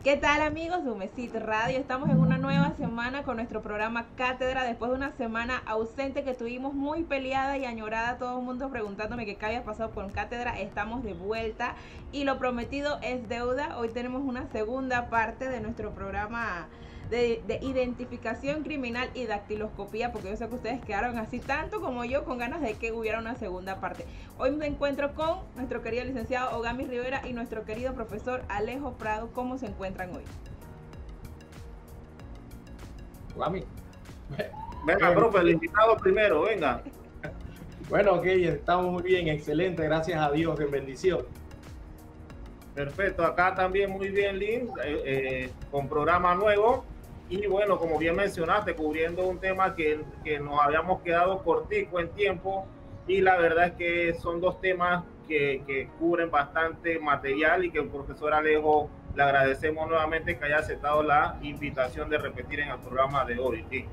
¿Qué tal amigos de Humesit Radio? Estamos en una nueva semana con nuestro programa Cátedra. Después de una semana ausente que tuvimos muy peleada y añorada, todo el mundo preguntándome qué había pasado con Cátedra. Estamos de vuelta y lo prometido es deuda. Hoy tenemos una segunda parte de nuestro programa de identificación criminal y dactiloscopía, porque yo sé que ustedes quedaron así tanto como yo con ganas de que hubiera una segunda parte. Hoy me encuentro con nuestro querido licenciado Ogami Rivera y nuestro querido profesor Alejo Prado. ¿Cómo se encuentran hoy? Ogami. Venga, profe, el invitado primero, venga. Bueno, ok, estamos muy bien, excelente, gracias a Dios, en bendición. Perfecto, acá también muy bien, Lynn, con programa nuevo. Y bueno, como bien mencionaste, cubriendo un tema que nos habíamos quedado cortico en tiempo, y la verdad es que son dos temas que cubren bastante material y que el profesor Alejo le agradecemos nuevamente que haya aceptado la invitación de repetir en el programa de hoy. ¿Sí?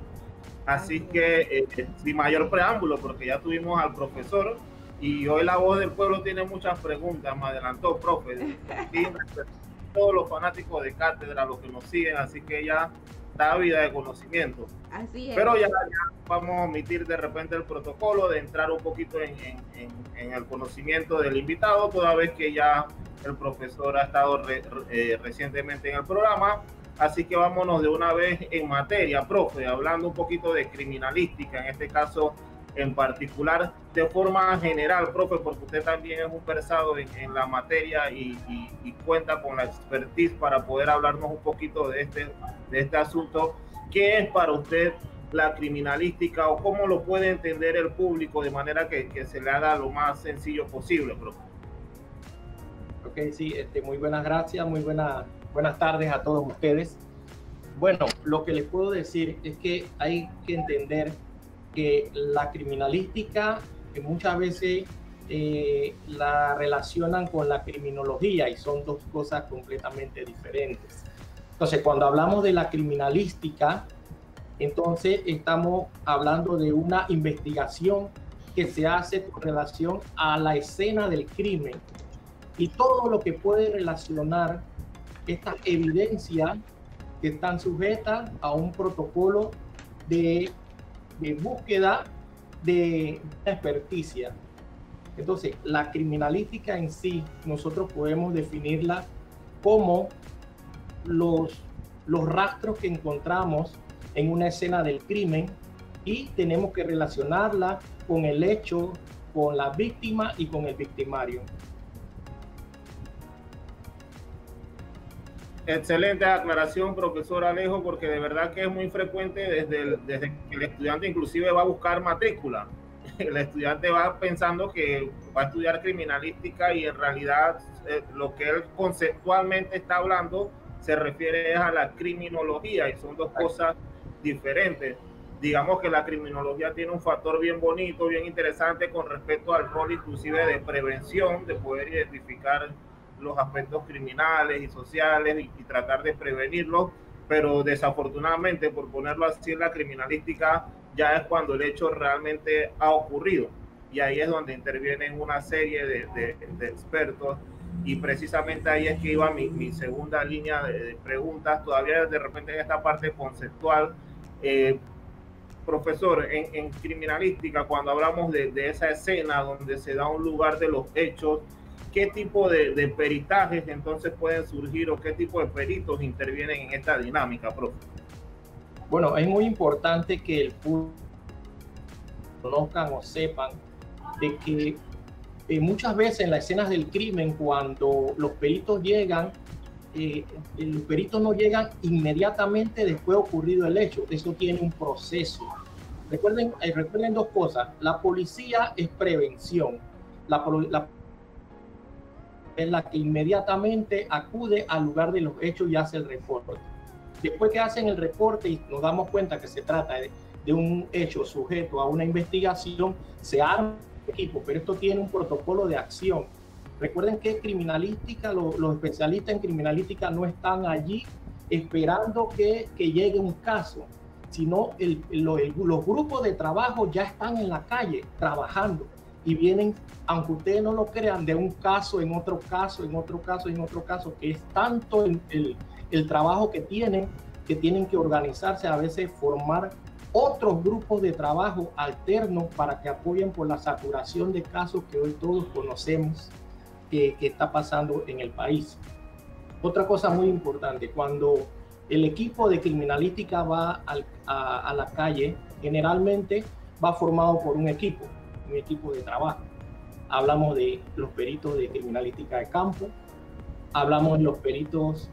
Así que, sin mayor preámbulo, porque ya tuvimos al profesor y hoy la voz del pueblo tiene muchas preguntas, me adelantó, profe. Todos los fanáticos de Cátedra, los que nos siguen, así que ya da vida de conocimiento. Así es. Pero ya vamos a omitir de repente el protocolo de entrar un poquito en el conocimiento del invitado, toda vez que ya el profesor ha estado recientemente en el programa. Así que vámonos de una vez en materia, profe, hablando un poquito de criminalística, en este caso en particular, de forma general, profe, porque usted también es un versado en la materia y cuenta con la expertise para poder hablarnos un poquito de este asunto. ¿Qué es para usted la criminalística o cómo lo puede entender el público de manera que se le haga lo más sencillo posible, profe? Ok, sí, muy buenas gracias, muy buenas tardes a todos ustedes. Bueno, lo que les puedo decir es que hay que entender que la criminalística muchas veces la relacionan con la criminología y son dos cosas completamente diferentes. Entonces, cuando hablamos de la criminalística, entonces estamos hablando de una investigación que se hace con relación a la escena del crimen y todo lo que puede relacionar estas evidencias que están sujetas a un protocolo de búsqueda de experticia. Entonces, la criminalística en sí, nosotros podemos definirla como los rastros que encontramos en una escena del crimen y tenemos que relacionarla con el hecho, con la víctima y con el victimario. Excelente aclaración, profesor Alejo, porque de verdad que es muy frecuente desde que el estudiante inclusive va a buscar matrícula. El estudiante va pensando que va a estudiar criminalística y en realidad lo que él conceptualmente está hablando se refiere a la criminología y son dos cosas diferentes. Digamos que la criminología tiene un factor bien bonito, bien interesante con respecto al rol inclusive de prevención, de poder identificar los aspectos criminales y sociales y tratar de prevenirlos, pero desafortunadamente, por ponerlo así, la criminalística ya es cuando el hecho realmente ha ocurrido y ahí es donde intervienen una serie de expertos y precisamente ahí es que iba mi segunda línea de preguntas, todavía de repente en esta parte conceptual. Profesor, en criminalística, cuando hablamos de esa escena donde se da un lugar de los hechos, ¿qué tipo de peritajes entonces pueden surgir o qué tipo de peritos intervienen en esta dinámica, profe? Bueno, es muy importante que el público conozcan o sepan de que muchas veces en las escenas del crimen, cuando los peritos llegan, los peritos no llegan inmediatamente después de ocurrido el hecho. Eso tiene un proceso. Recuerden dos cosas. La policía es prevención. Es la que inmediatamente acude al lugar de los hechos y hace el reporte. Después que hacen el reporte y nos damos cuenta que se trata de un hecho sujeto a una investigación, se arma el equipo, pero esto tiene un protocolo de acción. Recuerden que criminalística, los especialistas en criminalística no están allí esperando que llegue un caso, sino los grupos de trabajo ya están en la calle trabajando y vienen, aunque ustedes no lo crean, de un caso en otro caso, en otro caso, en otro caso, que es tanto el el trabajo que tienen que organizarse, a veces formar otros grupos de trabajo alternos para que apoyen por la saturación de casos que hoy todos conocemos que está pasando en el país. Otra cosa muy importante, cuando el equipo de criminalística va a la calle, generalmente va formado por un equipo de trabajo. Hablamos de los peritos de criminalística de campo, hablamos de los peritos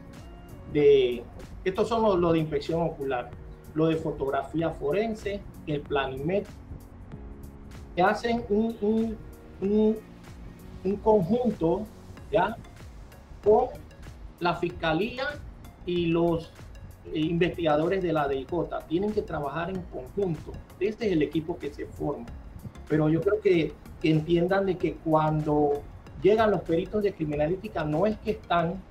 estos son los de inspección ocular, lo de fotografía forense, el Planimet, que hacen un conjunto, ¿ya?, con la fiscalía y los investigadores de la DIJ. Tienen que trabajar en conjunto. Este es el equipo que se forma. Pero yo creo que entiendan de que cuando llegan los peritos de criminalística no es que están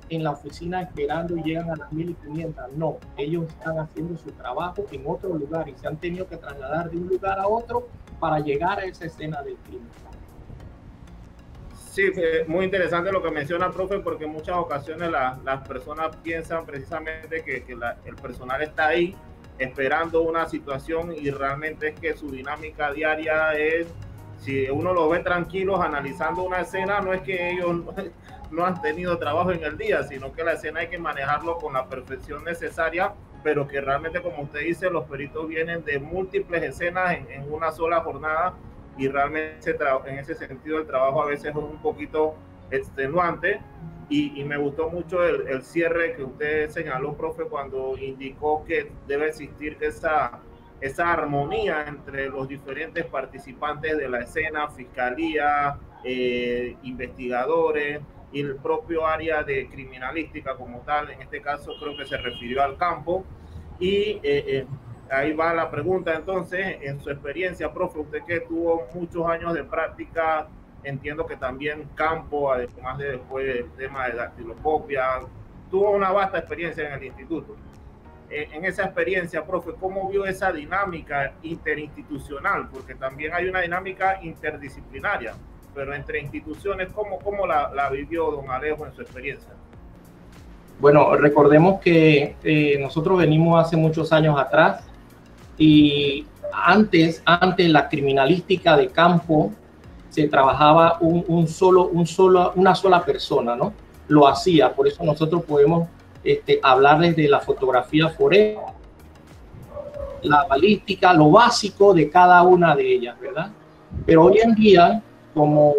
en la oficina esperando y llegan a las 1500, no, ellos están haciendo su trabajo en otro lugar y se han tenido que trasladar de un lugar a otro para llegar a esa escena del crimen. Sí, muy interesante lo que menciona, profe, porque en muchas ocasiones las personas piensan precisamente que el personal está ahí esperando una situación y realmente es que su dinámica diaria es, si uno lo ve tranquilos analizando una escena, no es que ellos no han tenido trabajo en el día, sino que la escena hay que manejarlo con la perfección necesaria, pero que realmente, como usted dice, los peritos vienen de múltiples escenas en una sola jornada y realmente en ese sentido el trabajo a veces es un poquito extenuante y me gustó mucho el cierre que usted señaló, profe, cuando indicó que debe existir esa armonía entre los diferentes participantes de la escena, fiscalía, investigadores y el propio área de criminalística como tal. En este caso creo que se refirió al campo y ahí va la pregunta. Entonces, en su experiencia, profe, usted que tuvo muchos años de práctica, entiendo que también campo, además de después del tema de dactiloscopia, tuvo una vasta experiencia en el instituto. En esa experiencia, profe, ¿cómo vio esa dinámica interinstitucional? Porque también hay una dinámica interdisciplinaria, pero entre instituciones, ¿cómo la vivió don Alejo en su experiencia? Bueno, recordemos que nosotros venimos hace muchos años atrás y antes la criminalística de campo se trabajaba una sola persona, ¿no? Lo hacía, por eso nosotros podemos hablarles de la fotografía forense, la balística, lo básico de cada una de ellas, ¿verdad? Pero hoy en día, como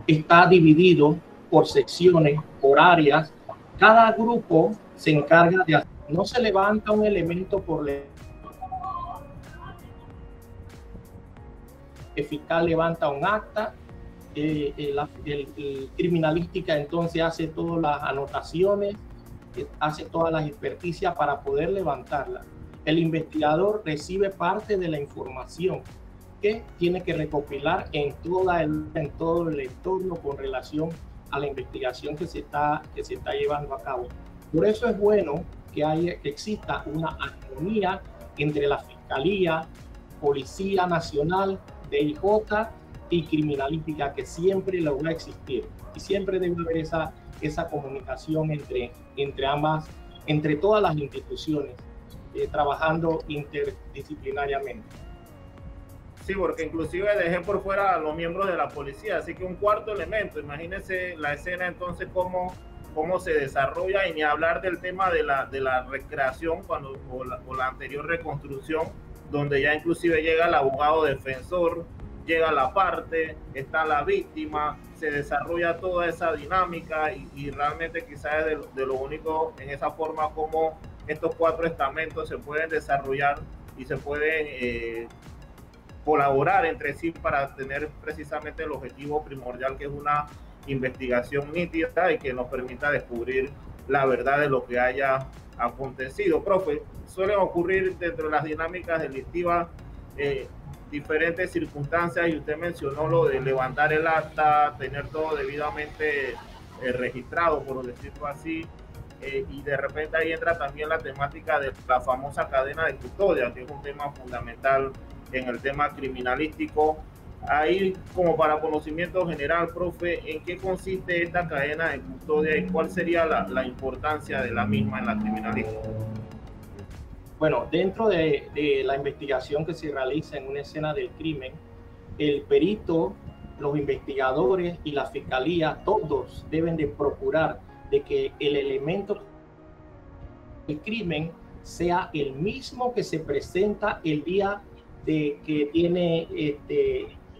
está dividido por secciones, por áreas, cada grupo se encarga de hacer. No se levanta un elemento por ley. El fiscal levanta un acta, el criminalística entonces hace todas las anotaciones, hace todas las experticias para poder levantarla. El investigador recibe parte de la información que tiene que recopilar en todo el entorno con relación a la investigación que se está llevando a cabo. Por eso es bueno que exista una armonía entre la Fiscalía, Policía Nacional, DIJ y Criminalística, que siempre lo va a existir. Y siempre debe haber esa comunicación entre ambas, entre todas las instituciones, trabajando interdisciplinariamente. Sí, porque inclusive dejé por fuera a los miembros de la policía, así que un cuarto elemento, imagínense la escena entonces cómo se desarrolla, y ni hablar del tema de la recreación o la anterior reconstrucción, donde ya inclusive llega el abogado defensor, llega la parte, está la víctima, se desarrolla toda esa dinámica y realmente quizás es de lo único en esa forma como estos cuatro estamentos se pueden desarrollar y se pueden colaborar entre sí para tener precisamente el objetivo primordial, que es una investigación nítida y que nos permita descubrir la verdad de lo que haya acontecido. Profe, suelen ocurrir dentro de las dinámicas delictivas diferentes circunstancias, y usted mencionó lo de levantar el acta, tener todo debidamente registrado, por decirlo así, y de repente ahí entra también la temática de la famosa cadena de custodia, que es un tema fundamental en el tema criminalístico. ahí como para conocimiento general, profe, ¿en qué consiste esta cadena de custodia y cuál sería la importancia de la misma en la criminalística? Bueno, dentro de la investigación que se realiza en una escena del crimen, el perito, los investigadores y la fiscalía, todos deben de procurar de que el elemento del crimen sea el mismo que se presenta el día de que tiene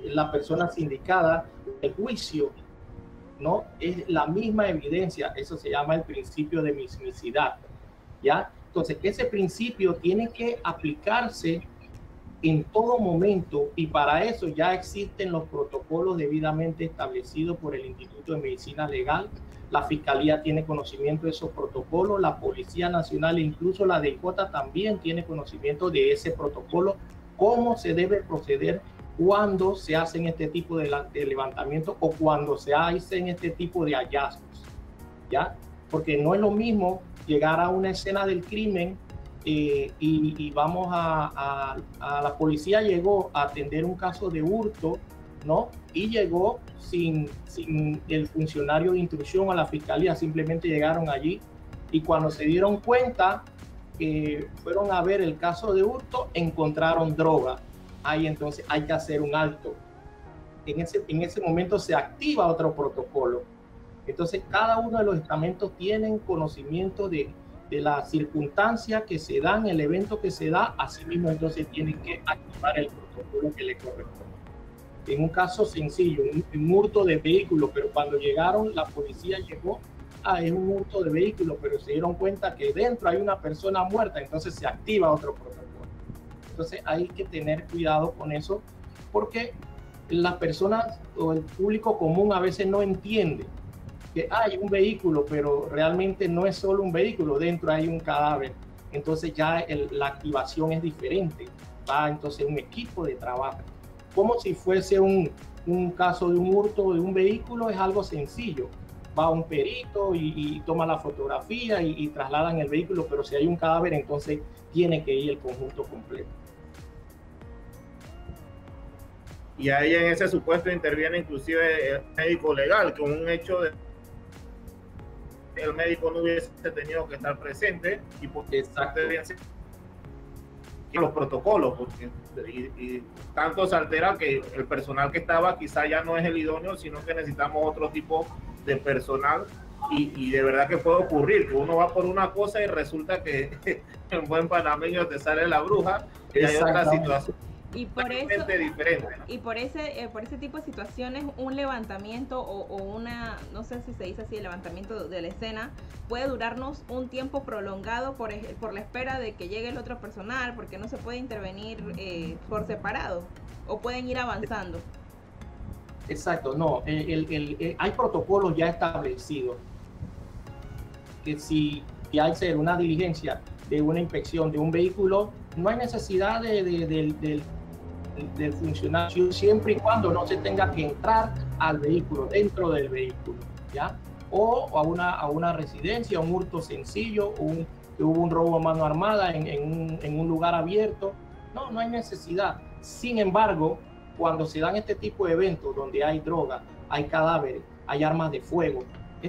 la persona sindicada el juicio, ¿no? Es la misma evidencia, eso se llama el principio de mismicidad, ¿ya? Entonces, ese principio tiene que aplicarse en todo momento y para eso ya existen los protocolos debidamente establecidos por el Instituto de Medicina Legal. La Fiscalía tiene conocimiento de esos protocolos, la Policía Nacional e incluso la DIJ también tiene conocimiento de ese protocolo, cómo se debe proceder cuando se hacen este tipo de levantamientos o cuando se hacen este tipo de hallazgos, ¿ya? Porque no es lo mismo llegar a una escena del crimen y vamos a la policía llegó a atender un caso de hurto, ¿no? Y llegó sin el funcionario de instrucción a la fiscalía, simplemente llegaron allí y cuando se dieron cuenta que fueron a ver el caso de hurto, encontraron droga. Ahí entonces hay que hacer un alto. En ese momento se activa otro protocolo. Entonces cada uno de los estamentos tienen conocimiento de la circunstancia que se da en el evento que se da, asimismo entonces tienen que activar el protocolo que le corresponde. En un caso sencillo, un hurto de vehículo, pero cuando llegaron, la policía llegó, es un hurto de vehículo, pero se dieron cuenta que dentro hay una persona muerta, entonces se activa otro protocolo. Entonces hay que tener cuidado con eso, porque las personas o el público común a veces no entiende que hay un vehículo, pero realmente no es solo un vehículo, dentro hay un cadáver. Entonces ya la activación es diferente, va entonces un equipo de trabajo. Como si fuese un caso de un hurto de un vehículo, es algo sencillo. Va un perito y toma la fotografía y trasladan el vehículo, pero si hay un cadáver, entonces tiene que ir el conjunto completo. Y ahí en ese supuesto interviene inclusive el médico legal, con un hecho de el médico no hubiese tenido que estar presente y por los protocolos, porque y tanto se altera que el personal que estaba quizá ya no es el idóneo, sino que necesitamos otro tipo de personal y de verdad que puede ocurrir que uno va por una cosa y resulta que en buen panameño te sale la bruja y hay otra situación. Y por eso, diferente, ¿no? Y por ese tipo de situaciones, un levantamiento o una, no sé si se dice así, el levantamiento de la escena puede durarnos un tiempo prolongado por la espera de que llegue el otro personal, porque no se puede intervenir por separado, o pueden ir avanzando. Exacto, no, hay protocolos ya establecidos que si hay que hacer una diligencia de una inspección de un vehículo, no hay necesidad del funcionario siempre y cuando no se tenga que entrar al vehículo, dentro del vehículo, ¿ya? O a una residencia, un hurto sencillo, que hubo un robo a mano armada en un lugar abierto. No hay necesidad. Sin embargo, cuando se dan este tipo de eventos donde hay droga, hay cadáveres, hay armas de fuego,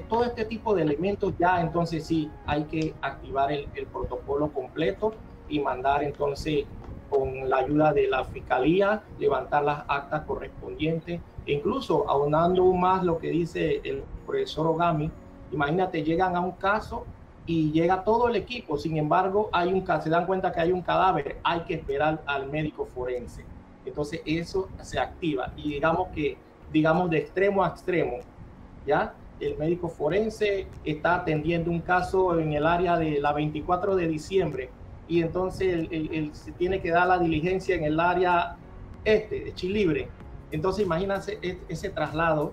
todo este tipo de elementos ya entonces sí hay que activar el protocolo completo y mandar entonces con la ayuda de la fiscalía levantar las actas correspondientes e incluso aunando más lo que dice el profesor Ogami, imagínate, llegan a un caso y llega todo el equipo, sin embargo se dan cuenta que hay un cadáver, hay que esperar al médico forense, entonces eso se activa y digamos de extremo a extremo, ¿ya? El médico forense está atendiendo un caso en el área de la 24 de diciembre y entonces él se tiene que dar la diligencia en el área de Chilibre. Entonces imagínense ese traslado,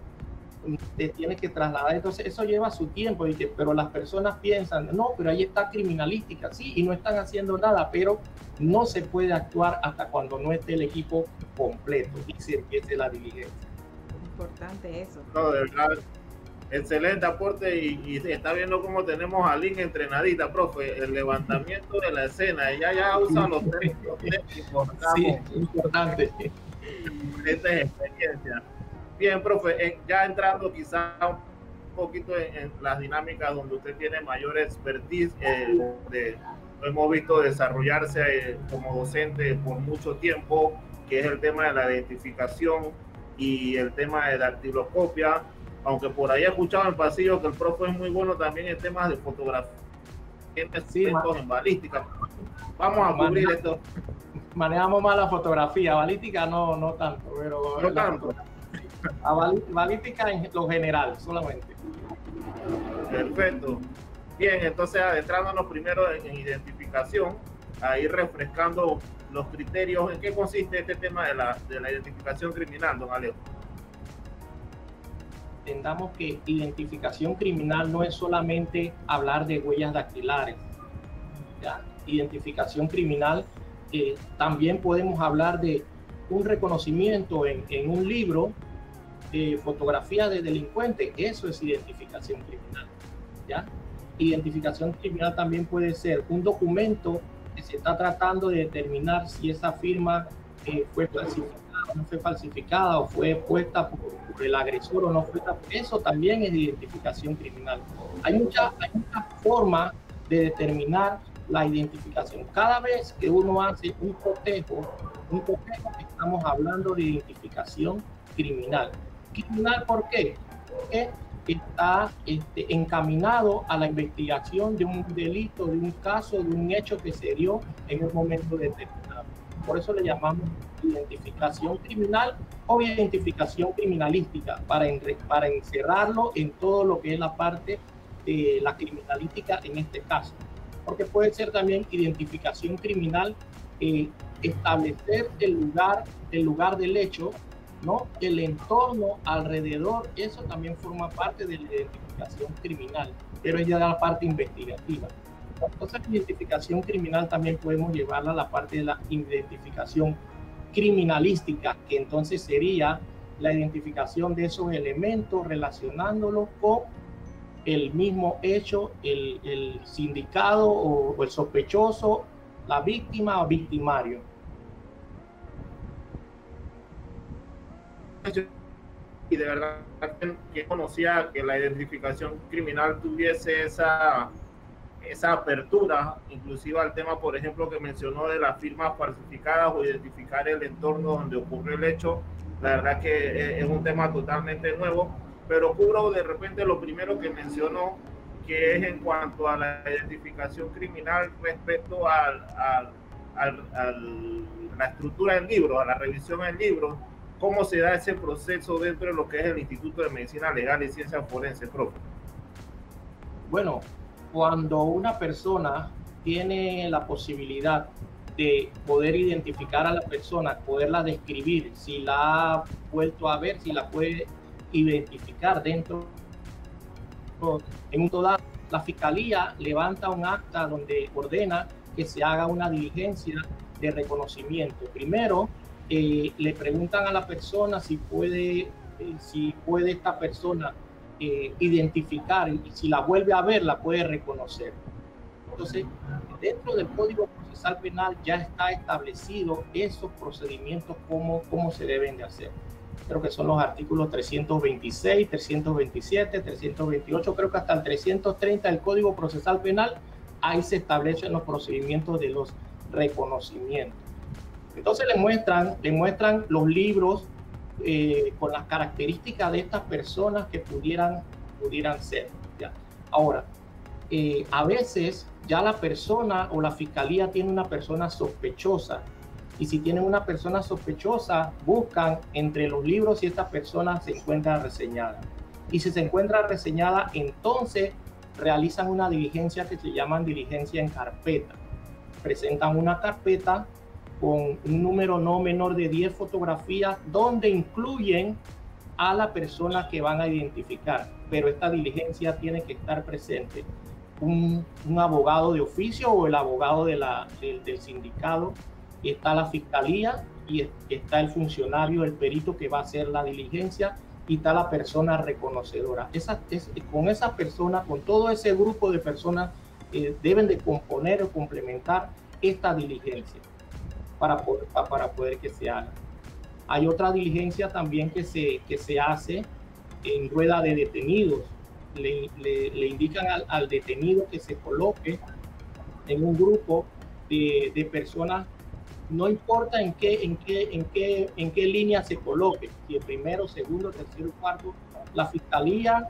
te tiene que trasladar, entonces eso lleva su tiempo, pero las personas piensan, no, pero ahí está criminalística, sí, y no están haciendo nada, pero no se puede actuar hasta cuando no esté el equipo completo y se empiece la diligencia. Importante eso. No, de verdad. Excelente aporte y está viendo cómo tenemos a Lynn entrenadita, profe, el levantamiento de la escena, ella ya usa los términos técnicos. Sí, importante. diferentes experiencias. Bien, profe, ya entrando quizá un poquito en las dinámicas donde usted tiene mayor expertise, lo hemos visto desarrollarse como docente por mucho tiempo, que es el tema de la identificación y el tema de dactiloscopia, aunque por ahí he escuchado en el pasillo que el profe es muy bueno también en temas de fotografía, en balística. Vamos a cubrir esto. Manejamos más la fotografía, balística no tanto, pero no tanto. Balística en lo general solamente. Perfecto. Bien, entonces adentrándonos primero en identificación, ahí refrescando los criterios. ¿En qué consiste este tema de la identificación criminal, don Alejo? Entendamos que identificación criminal no es solamente hablar de huellas dactilares. ¿Ya? Identificación criminal también podemos hablar de un reconocimiento en un libro de fotografía de delincuentes. Eso es identificación criminal. ¿Ya? Identificación criminal también puede ser un documento que se está tratando de determinar si esa firma fue falsificada o no fue falsificada, o fue puesta por el agresor o no fue. Eso también es identificación criminal. Hay muchas formas de determinar la identificación. Cada vez que uno hace un cotejo, estamos hablando de identificación criminal. ¿Criminal por qué? Porque está encaminado a la investigación de un delito, de un caso, de un hecho que se dio en un momento determinado. Por eso le llamamos identificación criminal o identificación criminalística, para encerrarlo en todo lo que es la parte de la criminalística en este caso. Porque puede ser también identificación criminal, establecer el lugar del hecho, ¿no? El entorno alrededor, eso también forma parte de la identificación criminal, pero es ya la parte investigativa. Entonces, la identificación criminal también podemos llevarla a la parte de la identificación criminalística, que entonces sería la identificación de esos elementos relacionándolos con el mismo hecho, el sindicado o el sospechoso, la víctima o victimario. Y de verdad que conocía que la identificación criminal tuviese esa apertura, inclusive al tema, por ejemplo, que mencionó de las firmas falsificadas o identificar el entorno donde ocurrió el hecho. La verdad que es un tema totalmente nuevo, pero cubro de repente lo primero que mencionó, que es en cuanto a la identificación criminal respecto a la estructura del libro, a la revisión del libro. ¿Cómo se da ese proceso dentro de lo que es el Instituto de Medicina Legal y Ciencias Forenses, profe? Bueno, cuando una persona tiene la posibilidad de poder identificar a la persona, poderla describir, si la ha vuelto a ver, si la puede identificar dentro en un total, la Fiscalía levanta un acta donde ordena que se haga una diligencia de reconocimiento. Primero, le preguntan a la persona si puede esta persona identificar, y si la vuelve a ver, la puede reconocer. Entonces, dentro del Código Procesal Penal ya está establecido esos procedimientos, cómo se deben de hacer. Creo que son los artículos 326, 327, 328, creo que hasta el 330 del Código Procesal Penal, ahí se establecen los procedimientos de los reconocimientos. Entonces le muestran los libros con las características de estas personas que pudieran ser. ¿Ya? Ahora, a veces ya la persona o la Fiscalía tiene una persona sospechosa, y si tienen una persona sospechosa, buscan entre los libros si esta persona se encuentra reseñada. Y si se encuentra reseñada, entonces realizan una diligencia que se llama diligencia en carpeta. Presentan una carpeta con un número no menor de 10 fotografías donde incluyen a la persona que van a identificar, pero esta diligencia tiene que estar presente un abogado de oficio o el abogado del sindicato, y está la Fiscalía y está el funcionario, el perito que va a hacer la diligencia, y está la persona reconocedora. Con esa persona, con todo ese grupo de personas, deben de componer o complementar esta diligencia para poder que se haga. Hay otra diligencia también que se hace en rueda de detenidos. Le indican al detenido que se coloque en un grupo de personas, no importa en qué línea se coloque, si el primero, segundo, tercero, cuarto, la fiscalía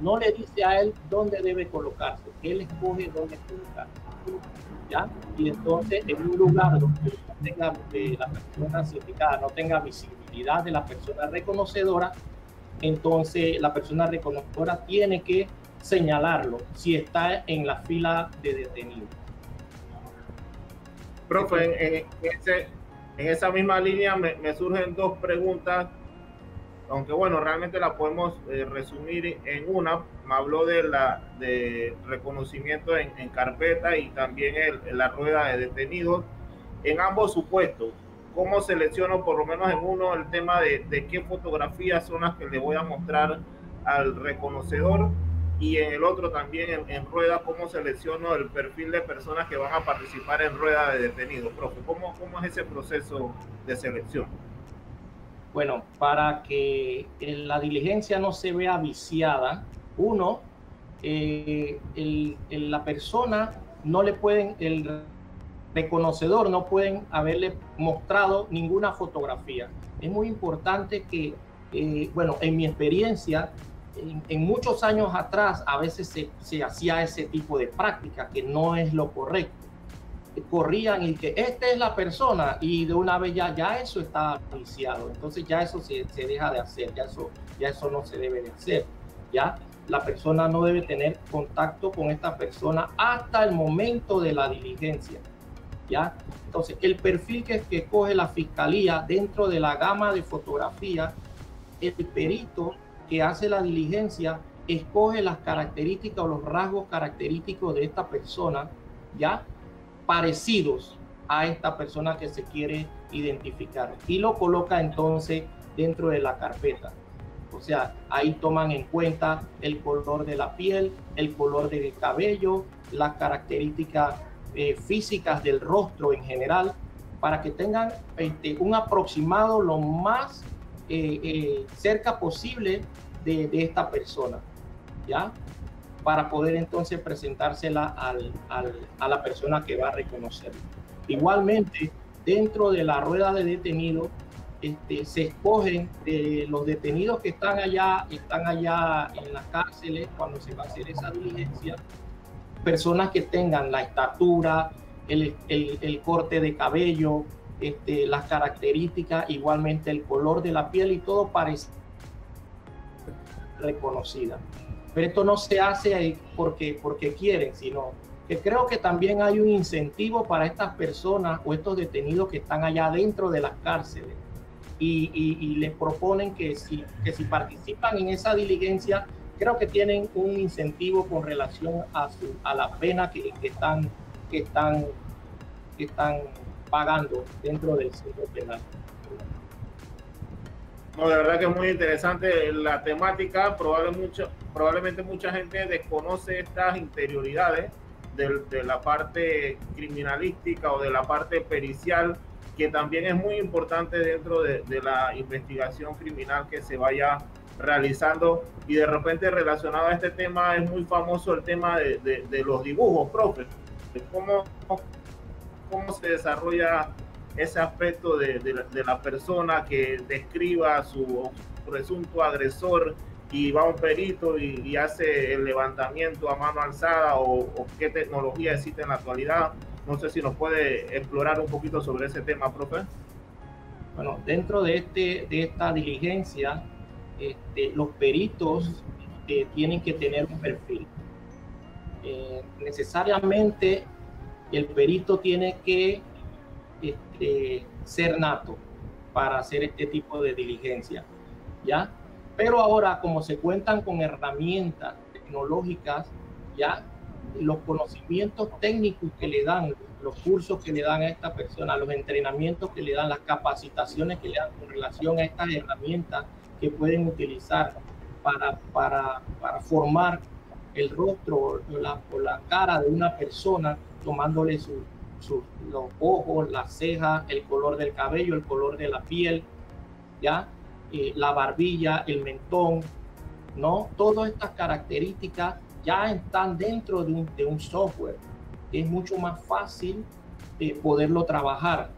no le dice a él dónde debe colocarse, él escoge dónde colocarse, ¿ya? Y entonces en un lugar donde la persona indicada no tenga visibilidad de la persona reconocedora, entonces la persona reconocedora tiene que señalarlo si está en la fila de detenidos. Profe, en esa misma línea me surgen dos preguntas, aunque bueno, realmente la podemos resumir en una. Me habló de reconocimiento en carpeta y también en la rueda de detenidos. En ambos supuestos, ¿cómo selecciono, por lo menos en uno, el tema de qué fotografías son las que le voy a mostrar al reconocedor? Y en el otro también, en rueda, ¿cómo selecciono el perfil de personas que van a participar en rueda de detenidos? Profe, ¿cómo es ese proceso de selección? Bueno, para que la diligencia no se vea viciada, la persona no le pueden, el reconocedor no pueden haberle mostrado ninguna fotografía. Es muy importante que, bueno, en mi experiencia, en muchos años atrás, a veces se hacía ese tipo de práctica, que no es lo correcto. Corrían y que esta es la persona, y de una vez ya eso está viciado. Entonces ya eso se deja de hacer, ya eso no se debe de hacer. Ya la persona no debe tener contacto con esta persona hasta el momento de la diligencia. ¿Ya? Entonces, el perfil que escoge la fiscalía dentro de la gama de fotografía, el perito que hace la diligencia escoge las características o los rasgos característicos de esta persona, ya parecidos a esta persona que se quiere identificar, y lo coloca entonces dentro de la carpeta. O sea, ahí toman en cuenta el color de la piel, el color del cabello, las características físicas del rostro en general, para que tengan un aproximado lo más cerca posible de esta persona, ¿ya? Para poder entonces presentársela a la persona que va a reconocerlo. Igualmente, dentro de la rueda de detenidos, se escogen de los detenidos que están allá en las cárceles cuando se va a hacer esa diligencia, personas que tengan la estatura, el corte de cabello, las características, igualmente el color de la piel, y todo parece reconocida. Pero esto no se hace porque quieren, sino que creo que también hay un incentivo para estas personas o estos detenidos que están allá dentro de las cárceles, y les proponen que si participan en esa diligencia, creo que tienen un incentivo con relación a la pena que están pagando dentro del centro penal. No, de verdad que es muy interesante la temática. Probablemente mucha gente desconoce estas interioridades de la parte criminalística o de la parte pericial, que también es muy importante dentro de la investigación criminal que se vaya realizando. Y de repente, relacionado a este tema, es muy famoso el tema de los dibujos, profe. ¿Cómo se desarrolla ese aspecto de la persona que describa a su presunto agresor, y va un perito y hace el levantamiento a mano alzada, o qué tecnología existe en la actualidad? No sé si nos puede explorar un poquito sobre ese tema, profe. Bueno, dentro de esta diligencia, los peritos tienen que tener un perfil. Necesariamente el perito tiene que ser nato para hacer este tipo de diligencia, ¿ya? Pero ahora, como se cuentan con herramientas tecnológicas, ya los conocimientos técnicos que le dan, los cursos que le dan a esta persona, los entrenamientos que le dan, las capacitaciones que le dan con relación a estas herramientas que pueden utilizar para formar el rostro o la cara de una persona, tomándole los ojos, las cejas, el color del cabello, el color de la piel, ¿ya? La barbilla, el mentón, ¿no? Todas estas características ya están dentro de un software. Es mucho más fácil poderlo trabajar,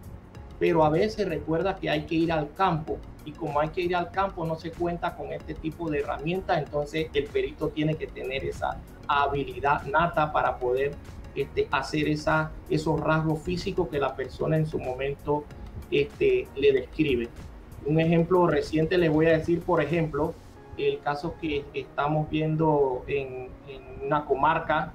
pero a veces recuerda que hay que ir al campo, y como hay que ir al campo no se cuenta con este tipo de herramientas, entonces el perito tiene que tener esa habilidad nata para poder hacer esos rasgos físicos que la persona en su momento le describe. Un ejemplo reciente les voy a decir, por ejemplo, el caso que estamos viendo en una comarca,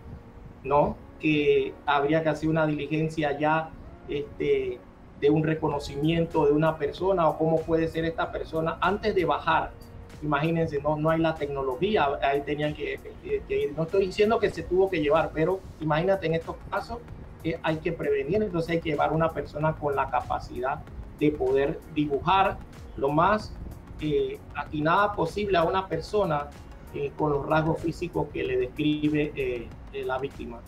¿no? Que habría que hacer una diligencia ya de un reconocimiento de una persona, o cómo puede ser esta persona antes de bajar. Imagínense, no hay la tecnología, ahí tenían que ir. No estoy diciendo que se tuvo que llevar, pero imagínate, en estos casos hay que prevenir, entonces hay que llevar una persona con la capacidad de poder dibujar lo más atinada posible a una persona con los rasgos físicos que le describe la víctima.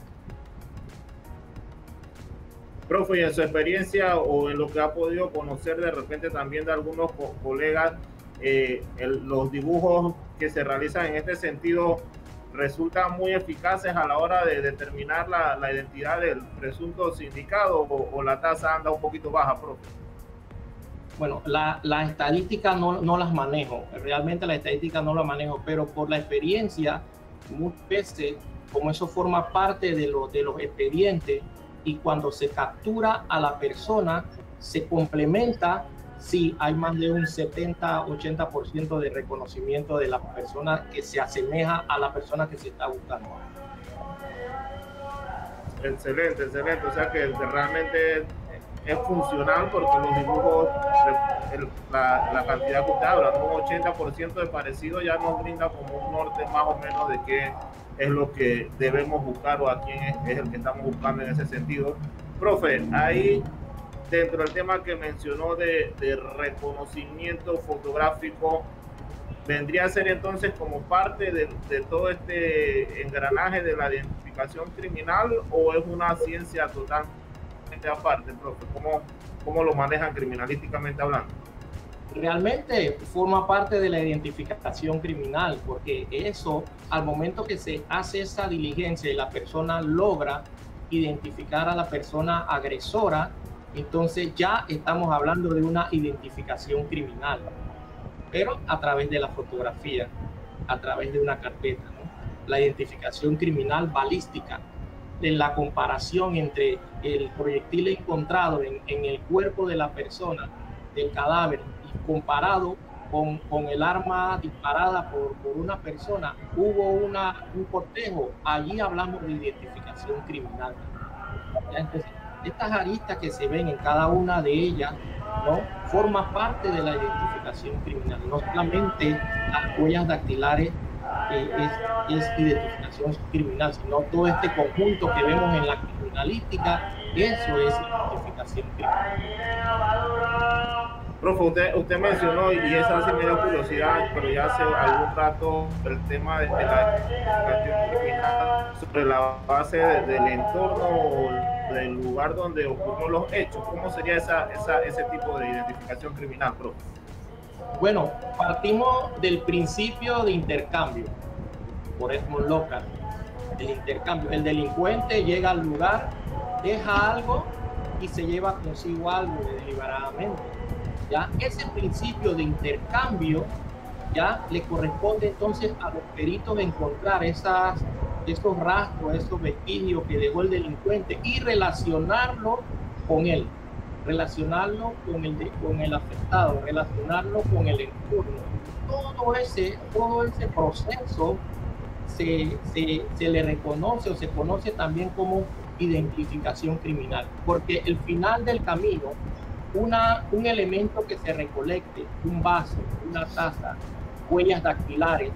Profe, y en su experiencia o en lo que ha podido conocer de repente también de algunos colegas, los dibujos que se realizan en este sentido resultan muy eficaces a la hora de determinar la identidad del presunto sindicado, o la tasa anda un poquito baja, profe. Bueno, las estadísticas no las manejo, realmente las estadísticas no las manejo, pero por la experiencia, muchas veces, como eso forma parte de los expedientes, y cuando se captura a la persona, se complementa si hay más de un 70-80% de reconocimiento de la persona que se asemeja a la persona que se está buscando. Excelente, excelente. O sea que realmente es funcional, porque los dibujos, la cantidad que usted habla, un 80% de parecido ya nos brinda como un norte más o menos de qué es lo que debemos buscar, o a quién es el que estamos buscando en ese sentido. Profe, ahí dentro del tema que mencionó de reconocimiento fotográfico, ¿vendría a ser entonces como parte de todo este engranaje de la identificación criminal, o es una ciencia totalmente aparte, profe? ¿Cómo lo manejan criminalísticamente hablando? Realmente forma parte de la identificación criminal, porque eso, al momento que se hace esa diligencia y la persona logra identificar a la persona agresora, entonces ya estamos hablando de una identificación criminal, pero a través de la fotografía, a través de una carpeta, ¿no? La identificación criminal balística, de la comparación entre el proyectil encontrado en el cuerpo de la persona, del cadáver, comparado con el arma disparada por una persona, hubo un cortejo, allí hablamos de identificación criminal. Entonces, estas aristas que se ven en cada una de ellas, ¿no?, forma parte de la identificación criminal. No solamente las huellas dactilares es identificación criminal, sino todo este conjunto que vemos en la criminalística, eso es identificación criminal. Profe, usted mencionó, y esa sí me dio curiosidad, pero ya hace algún rato, el tema de la identificación criminal sobre la base del entorno o del lugar donde ocurrieron los hechos. ¿Cómo sería ese tipo de identificación criminal, profe? Bueno, partimos del principio de intercambio, por Edmond Lockhart, el intercambio. El delincuente llega al lugar, deja algo y se lleva consigo algo deliberadamente. ¿Ya? Ese principio de intercambio ya le corresponde entonces a los peritos encontrar esos rastros, esos vestigios que dejó el delincuente y relacionarlo con él, relacionarlo con el afectado, relacionarlo con el entorno. Todo ese proceso se le reconoce, o se conoce también como identificación criminal, porque el final del camino, un elemento que se recolecte, un vaso, una taza, huellas dactilares,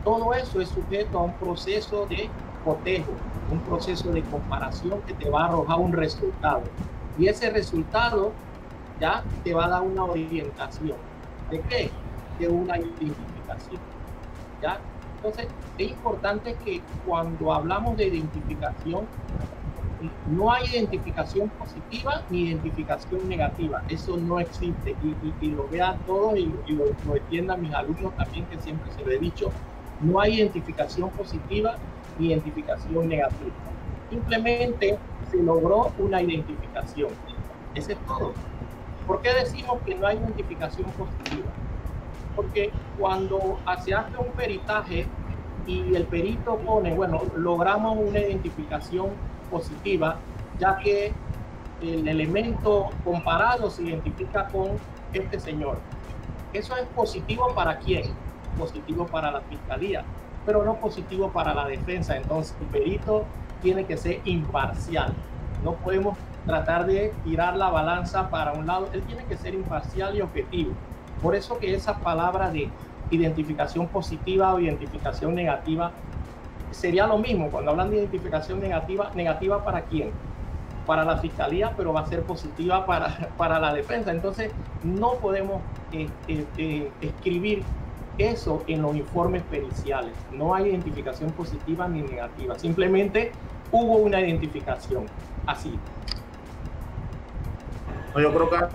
todo eso es sujeto a un proceso de cotejo, un proceso de comparación que te va a arrojar un resultado. Y ese resultado ya te va a dar una orientación. ¿De qué? De una identificación. ¿Ya? Entonces, es importante que cuando hablamos de identificación, no hay identificación positiva ni identificación negativa. Eso no existe. Y lo vean todos y lo entiendan mis alumnos también, que siempre se lo he dicho. No hay identificación positiva ni identificación negativa. Simplemente se logró una identificación. Ese es todo. ¿Por qué decimos que no hay identificación positiva? Porque cuando se hace un peritaje y el perito pone, bueno, logramos una identificación positiva, ya que el elemento comparado se identifica con este señor. ¿Eso es positivo para quién? Positivo para la fiscalía, pero no positivo para la defensa. Entonces el perito tiene que ser imparcial. No podemos tratar de tirar la balanza para un lado. Él tiene que ser imparcial y objetivo. Por eso que esa palabra de identificación positiva o identificación negativa sería lo mismo. Cuando hablan de identificación negativa, ¿negativa para quién? Para la fiscalía, pero va a ser positiva para la defensa. Entonces no podemos escribir eso en los informes periciales. No hay identificación positiva ni negativa. Simplemente hubo una identificación. Así. Yo creo que ha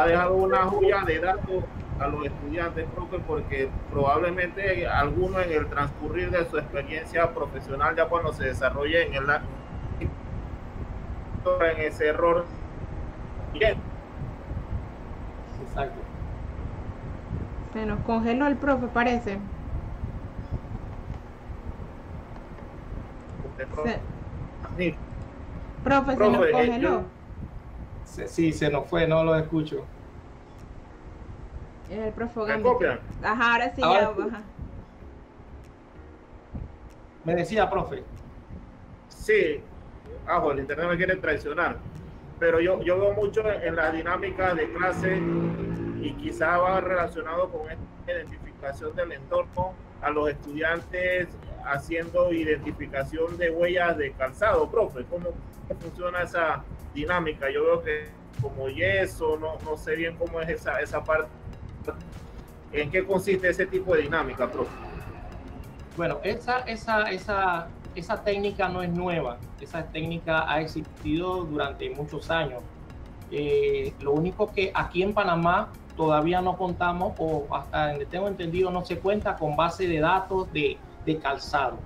dejado una joya de datos a los estudiantes, profe, porque probablemente alguno en el transcurrir de su experiencia profesional, ya cuando se desarrolle en ese error. Bien. Exacto. Se nos congeló el profe, parece. Profe, se nos congeló. Sí, se nos fue, no lo escucho. El profe ¿Me copian? Ajá, ahora sí, ahora ya. Sí. Ajá. Me decía, profe. Sí, el internet me quiere traicionar, pero yo veo mucho en la dinámica de clase y quizá va relacionado con esta identificación del entorno, a los estudiantes haciendo identificación de huellas de calzado. Profe, ¿cómo funciona esa dinámica? Yo veo que como yeso, no sé bien cómo es esa parte. ¿En qué consiste ese tipo de dinámica, profe? Bueno, esa técnica no es nueva. Esa técnica ha existido durante muchos años. Lo único que aquí en Panamá todavía no contamos, o hasta donde tengo entendido, no se cuenta con base de datos de calzado,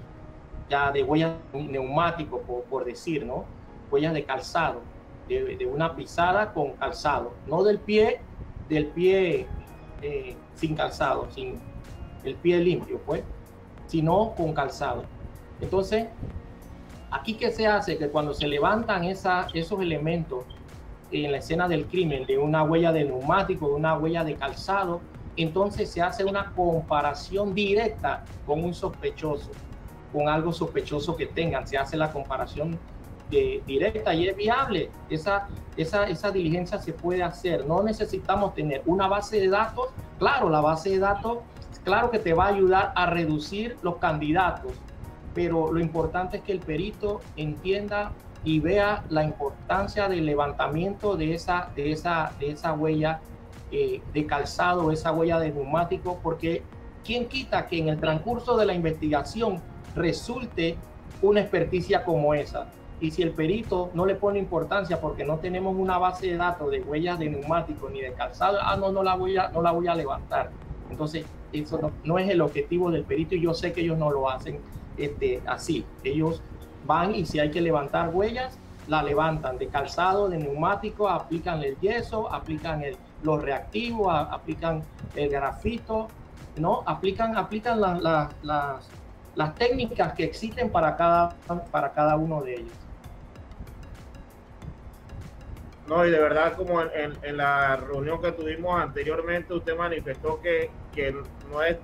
ya de huellas neumáticos, por decir, ¿no? Huellas de calzado, de una pisada con calzado, no del pie sin calzado, sin el pie limpio, pues, sino con calzado. Entonces, aquí ¿qué se hace? Que cuando se levantan esos elementos en la escena del crimen, de una huella de neumático, de una huella de calzado, entonces se hace una comparación directa con un sospechoso, con algo sospechoso que tengan. Se hace la comparación directa y es viable. Esa diligencia se puede hacer. No necesitamos tener una base de datos. Claro, la base de datos, claro que te va a ayudar a reducir los candidatos, pero lo importante es que el perito entienda y vea la importancia del levantamiento de esa huella de calzado, esa huella de neumático, porque ¿quién quita que en el transcurso de la investigación resulte una experticia como esa? Y si el perito no le pone importancia porque no tenemos una base de datos de huellas de neumático ni de calzado, no la voy a levantar. Entonces, eso no es el objetivo del perito, y yo sé que ellos no lo hacen así. Ellos van y si hay que levantar huellas, la levantan de calzado, de neumático, aplican el yeso, aplican los reactivos, aplican el grafito, ¿no? Aplican las técnicas que existen para cada uno de ellos. No, y de verdad, como en la reunión que tuvimos anteriormente, usted manifestó que no es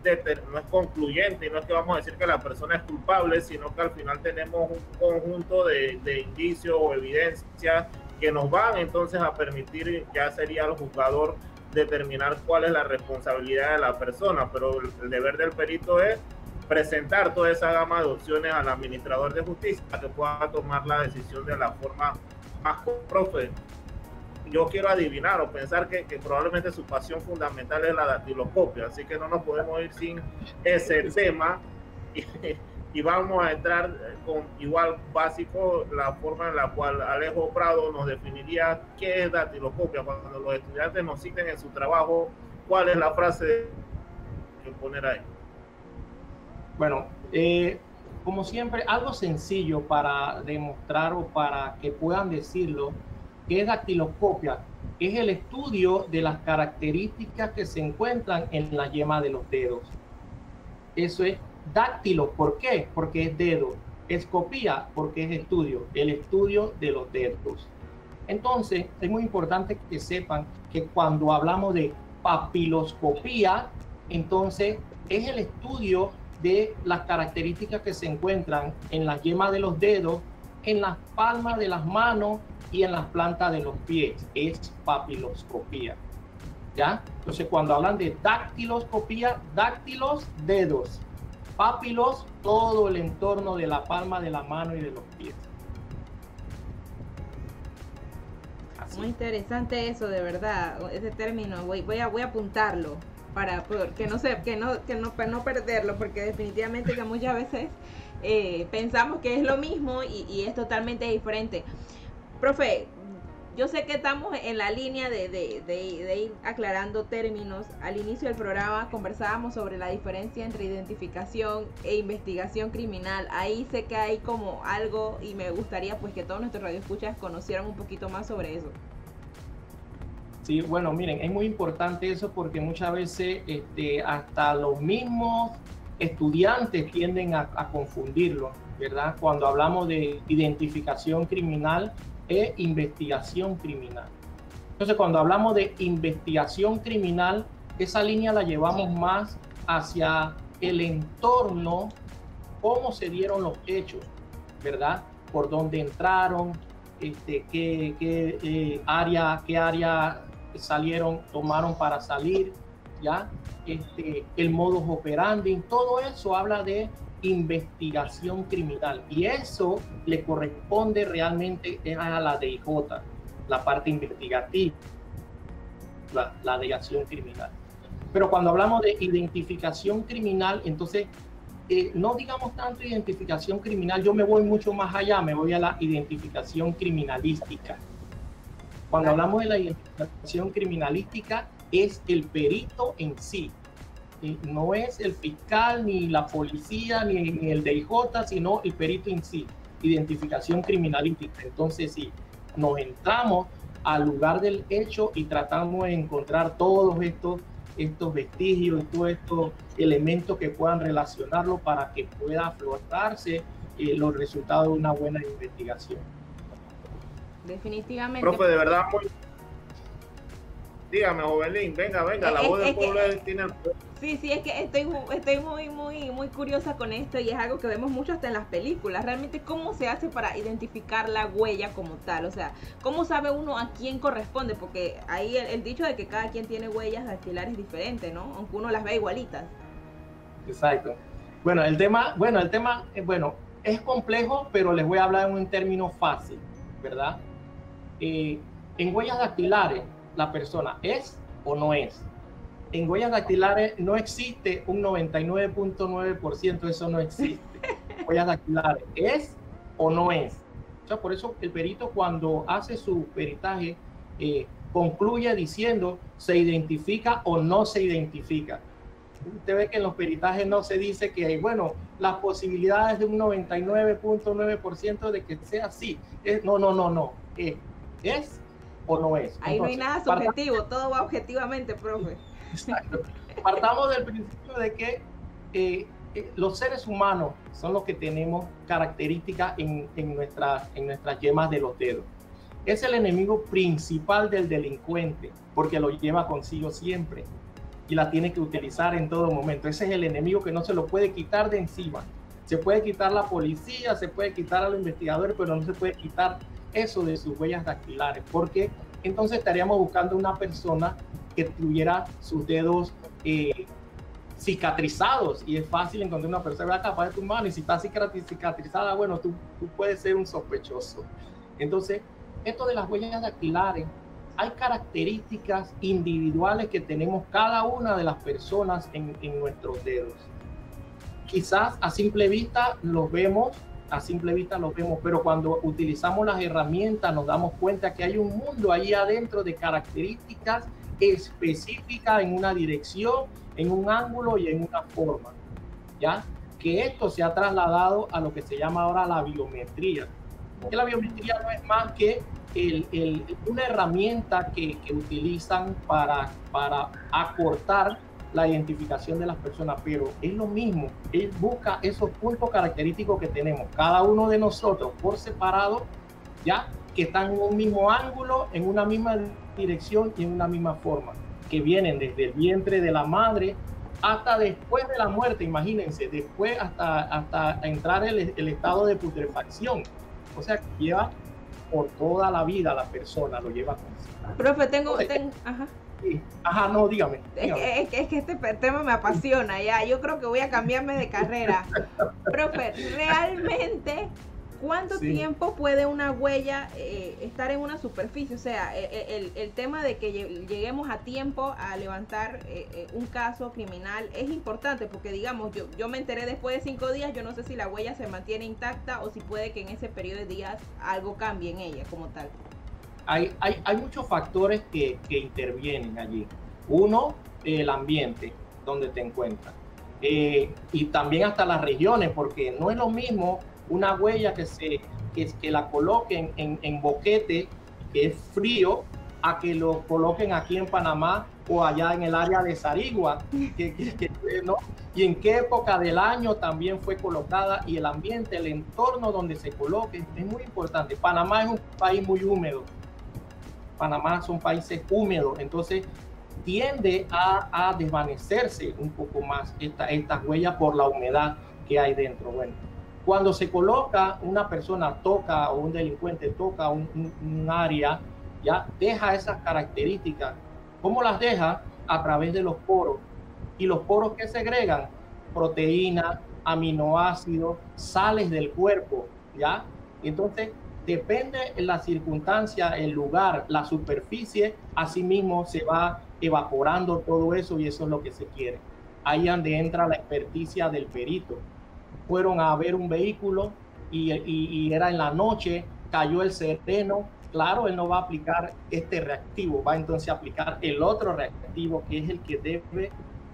concluyente, y no es que vamos a decir que la persona es culpable, sino que al final tenemos un conjunto de indicios o evidencias que nos van entonces a permitir, ya sería el juzgador determinar cuál es la responsabilidad de la persona, pero el deber del perito es presentar toda esa gama de opciones al administrador de justicia para que pueda tomar la decisión de la forma más. Profe, yo quiero adivinar o pensar que probablemente su pasión fundamental es la dactiloscopia, así que no nos podemos ir sin ese tema. y vamos a entrar con igual básico la forma en la cual Alejo Prado nos definiría qué es dactiloscopia. Cuando los estudiantes nos citen en su trabajo, ¿cuál es la frase que poner ahí? Bueno, como siempre, algo sencillo para demostrar o para que puedan decirlo, que es dactiloscopia. Es el estudio de las características que se encuentran en la yema de los dedos. Eso es dáctilo. ¿Por qué? Porque es dedo. Escopía, porque es estudio, el estudio de los dedos. Entonces, es muy importante que sepan que cuando hablamos de papiloscopía, entonces es el estudio de las características que se encuentran en la yema de los dedos, en las palmas de las manos y en las plantas de los pies. Es papiloscopía. ¿Ya? Entonces, cuando hablan de dactiloscopía, dáctilos, dedos. Papilos, todo el entorno de la palma de la mano y de los pies. Así. Muy interesante eso, de verdad, ese término. Voy a apuntarlo para no perderlo, porque definitivamente que muchas veces pensamos que es lo mismo y es totalmente diferente. Profe, yo sé que estamos en la línea de ir aclarando términos. Al inicio del programa conversábamos sobre la diferencia entre identificación e investigación criminal. Ahí sé que hay como algo y me gustaría pues que todos nuestros radioescuchas conocieran un poquito más sobre eso. Sí, bueno, miren, es muy importante eso porque muchas veces hasta los mismos estudiantes tienden a confundirlo, ¿verdad? Cuando hablamos de identificación criminal e investigación criminal. Entonces, cuando hablamos de investigación criminal, esa línea la llevamos más hacia el entorno, cómo se dieron los hechos, ¿verdad? Por dónde entraron, qué área salieron, tomaron para salir, ¿ya? El modus operandi, todo eso habla de investigación criminal y eso le corresponde realmente a la DIJ, la parte investigativa, la de acción criminal. Pero cuando hablamos de identificación criminal, entonces no digamos tanto identificación criminal, yo me voy mucho más allá, me voy a la identificación criminalística. Cuando hablamos de la identificación criminalística es el perito en sí. No es el fiscal, ni la policía, ni el DIJ, sino el perito en sí, identificación criminalística. Entonces, sí, nos entramos al lugar del hecho y tratamos de encontrar todos estos vestigios, todos estos elementos que puedan relacionarlo para que pueda aflorarse los resultados de una buena investigación. Definitivamente. Profe, de verdad, dígame, Jovelín, venga, la voz del pueblo tiene el... Sí, es que estoy muy curiosa con esto y es algo que vemos mucho hasta en las películas. Realmente, ¿cómo se hace para identificar la huella como tal? O sea, ¿cómo sabe uno a quién corresponde? Porque ahí el dicho de que cada quien tiene huellas dactilares es diferente, ¿no? Aunque uno las ve igualitas. Exacto. Bueno, el tema es complejo, pero les voy a hablar en un término fácil, ¿verdad? En huellas dactilares, la persona es o no es. En huellas dactilares no existe un 99.9%, eso no existe. Huellas dactilares, ¿es o no es? O sea, por eso el perito cuando hace su peritaje concluye diciendo se identifica o no se identifica. Usted ve que en los peritajes no se dice que hay, bueno, las posibilidades de un 99.9% de que sea así. No. ¿Es o no es? Ahí entonces, no hay nada subjetivo, todo va objetivamente, profe. Exacto. Partamos del principio de que los seres humanos son los que tenemos características en nuestras yemas de los dedos. Es el enemigo principal del delincuente porque lo lleva consigo siempre y la tiene que utilizar en todo momento. Ese es el enemigo que no se lo puede quitar de encima. Se puede quitar la policía, se puede quitar a los investigadores, pero no se puede quitar eso de sus huellas dactilares, porque entonces estaríamos buscando una persona que tuviera sus dedos cicatrizados, y es fácil encontrar una persona capaz de tu mano, y si está cicatrizada, bueno, tú puedes ser un sospechoso. Entonces, esto de las huellas dactilares, hay características individuales que tenemos cada una de las personas en nuestros dedos. quizás a simple vista los vemos, pero cuando utilizamos las herramientas nos damos cuenta que hay un mundo ahí adentro de características específicas en una dirección, en un ángulo y en una forma, ¿ya? Que esto se ha trasladado a lo que se llama ahora la biometría. Que la biometría no es más que una herramienta que utilizan para acortar la identificación de las personas, pero es lo mismo. Él busca esos puntos característicos que tenemos cada uno de nosotros por separado, ya, que están en un mismo ángulo, en una misma dirección y en una misma forma, que vienen desde el vientre de la madre hasta después de la muerte. Imagínense, después hasta entrar el estado de putrefacción. O sea, que lleva por toda la vida la persona, lo lleva consigo. Profe, ajá. Sí. Ajá, no, dígame. Es que este tema me apasiona, ya. Yo creo que voy a cambiarme de carrera. Profe, realmente, ¿cuánto tiempo puede una huella estar en una superficie? O sea, el tema de que lleguemos a tiempo a levantar un caso criminal es importante, porque digamos, yo me enteré después de 5 días, yo no sé si la huella se mantiene intacta o si puede que en ese periodo de días algo cambie en ella como tal. Hay muchos factores que intervienen allí. Uno, el ambiente donde te encuentras. Y también hasta las regiones, porque no es lo mismo una huella que la coloquen en Boquete, que es frío, a que lo coloquen aquí en Panamá o allá en el área de Sarigua, ¿no? Y en qué época del año también fue colocada, y el ambiente, el entorno donde se coloque es muy importante. Panamá es un país muy húmedo. Panamá son países húmedos, entonces tiende a desvanecerse un poco más estas huellas por la humedad que hay dentro. Bueno, cuando se coloca, una persona toca o un delincuente toca un área, ya deja esas características. ¿Cómo las deja? A través de los poros. ¿Y los poros que segregan? Proteínas, aminoácidos, sales del cuerpo, ¿ya? Entonces, depende de la circunstancia, el lugar, la superficie, asimismo se va evaporando todo eso, y eso es lo que se quiere. Ahí es donde entra la experticia del perito. Fueron a ver un vehículo y era en la noche, cayó el sereno. Claro, él no va a aplicar este reactivo, va entonces a aplicar el otro reactivo, que es el que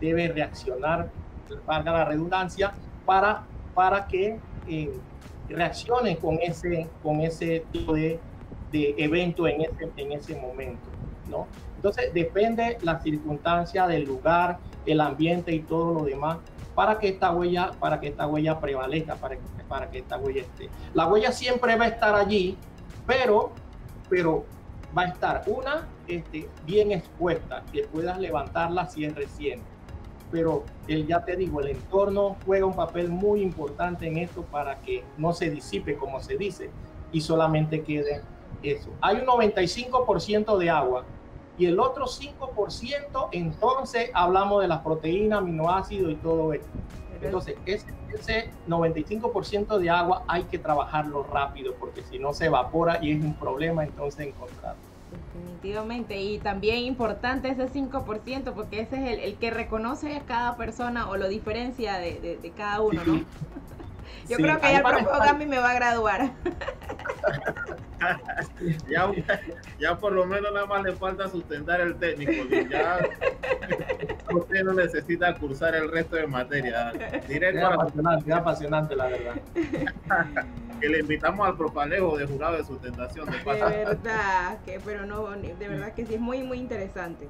debe reaccionar, valga la redundancia, para que reaccionen con ese tipo de evento en ese momento, ¿no? Entonces depende la circunstancia del lugar, el ambiente y todo lo demás, para que esta huella prevalezca, para que esta huella esté. La huella siempre va a estar allí, pero va a estar bien expuesta, que puedas levantarla si es reciente. Pero ya te digo, el entorno juega un papel muy importante en esto para que no se disipe, como se dice, y solamente quede eso. Hay un 95% de agua, y el otro 5%, entonces hablamos de las proteínas, aminoácidos y todo esto. Entonces, ese 95% de agua hay que trabajarlo rápido, porque si no se evapora y es un problema entonces encontrarlo. Definitivamente, y también importante ese 5%, porque ese es el que reconoce a cada persona o lo diferencia de cada uno, ¿no? Yo creo que ya el propio Gami me va a graduar. Ya por lo menos nada más le falta sustentar el técnico, porque ya usted no necesita cursar el resto de materia. Directo es apasionante, la verdad. Que le invitamos al propalejo de jurado de sustentación. De verdad, de verdad que sí, es muy, muy interesante.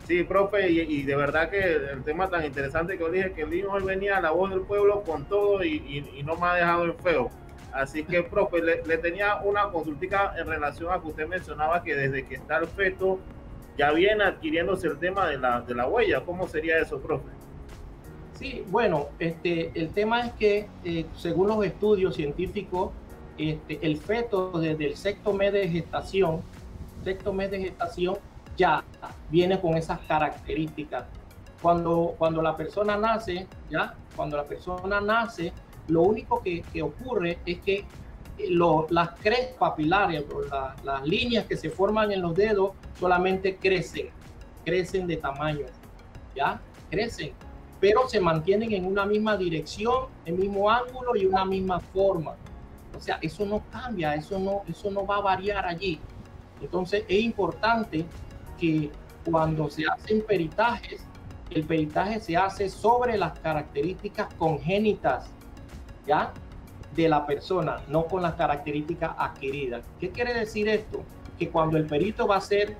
Sí, profe, y de verdad que el tema tan interesante que os dije, que el niño hoy venía a la voz del pueblo con todo y no me ha dejado en feo. Así que, profe, le tenía una consultica en relación a que usted mencionaba que desde que está el feto ya viene adquiriéndose el tema de la huella. ¿Cómo sería eso, profe? Sí, bueno, el tema es que según los estudios científicos, el feto desde el sexto mes de gestación ya viene con esas características. Cuando la persona nace, lo único que ocurre es que las crestas papilares, las líneas que se forman en los dedos solamente crecen de tamaño, ¿ya? Crecen. pero se mantienen en una misma dirección, el mismo ángulo y una misma forma. O sea, eso no cambia, eso no va a variar allí. Entonces es importante que cuando se hacen peritajes, el peritaje se hace sobre las características congénitas, ¿ya?, de la persona, no con las características adquiridas. ¿Qué quiere decir esto? Que cuando el perito va a hacer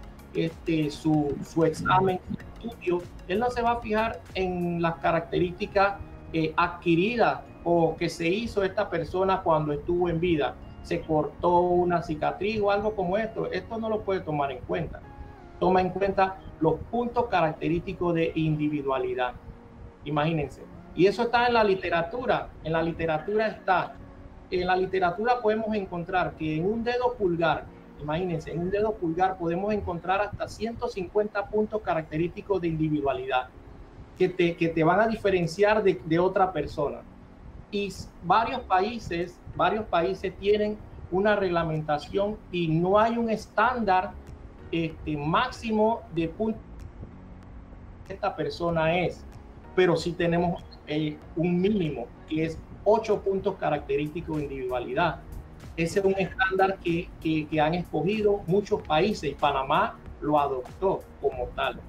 su examen, su estudio, él no se va a fijar en las características adquiridas o que se hizo esta persona cuando estuvo en vida. Se cortó una cicatriz o algo como esto. Esto no lo puede tomar en cuenta. Toma en cuenta los puntos característicos de individualidad. Imagínense. Y eso está en la literatura. En la literatura está. En la literatura podemos encontrar que en un dedo pulgar, imagínense, en un dedo pulgar podemos encontrar hasta 150 puntos característicos de individualidad que te van a diferenciar de otra persona. Y varios países tienen una reglamentación y no hay un estándar máximo de puntos que esta persona es, pero sí tenemos un mínimo que es 8 puntos característicos de individualidad. Ese es un estándar que han escogido muchos países y Panamá lo adoptó como tal.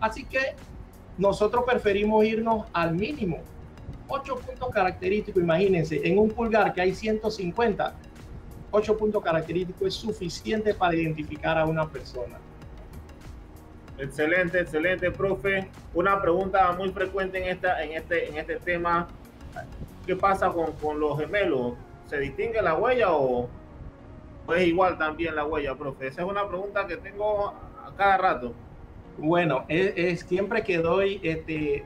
Así que nosotros preferimos irnos al mínimo. 8 puntos característicos, imagínense, en un pulgar que hay 150, 8 puntos característicos es suficiente para identificar a una persona. Excelente, excelente, profe. Una pregunta muy frecuente en este tema. ¿Qué pasa con los gemelos? ¿Se distingue la huella o es igual también la huella, profe? Esa es una pregunta que tengo a cada rato. Bueno, es siempre que doy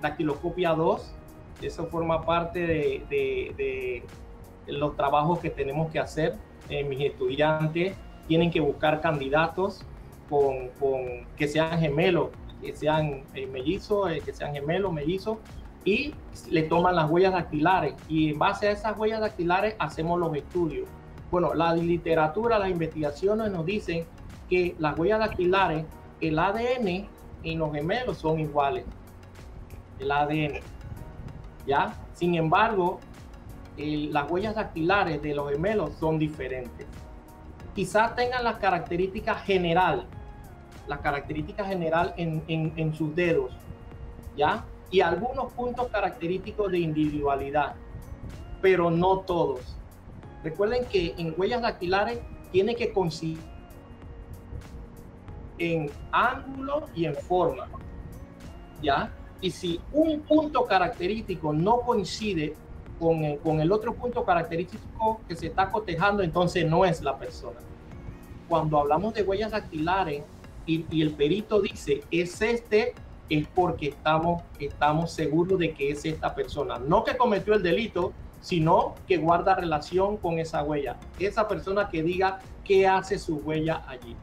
dactiloscopia 2, eso forma parte de los trabajos que tenemos que hacer. Mis estudiantes tienen que buscar candidatos que sean gemelos, que sean mellizos, que sean gemelos, mellizos, y le toman las huellas dactilares y en base a esas huellas dactilares hacemos los estudios. Bueno, la literatura, las investigaciones nos dicen que las huellas dactilares, el ADN en los gemelos son iguales, el ADN, ¿ya? Sin embargo, las huellas dactilares de los gemelos son diferentes. Quizás tengan las características general en sus dedos, ¿ya? Y algunos puntos característicos de individualidad, pero no todos. Recuerden que en huellas dactilares tiene que coincidir en ángulo y en forma, ¿ya? Y si un punto característico no coincide con el otro punto característico que se está cotejando, entonces no es la persona. Cuando hablamos de huellas dactilares y el perito dice es porque estamos seguros de que es esta persona, no que cometió el delito, sino que guarda relación con esa huella, esa persona que diga qué hace su huella allí.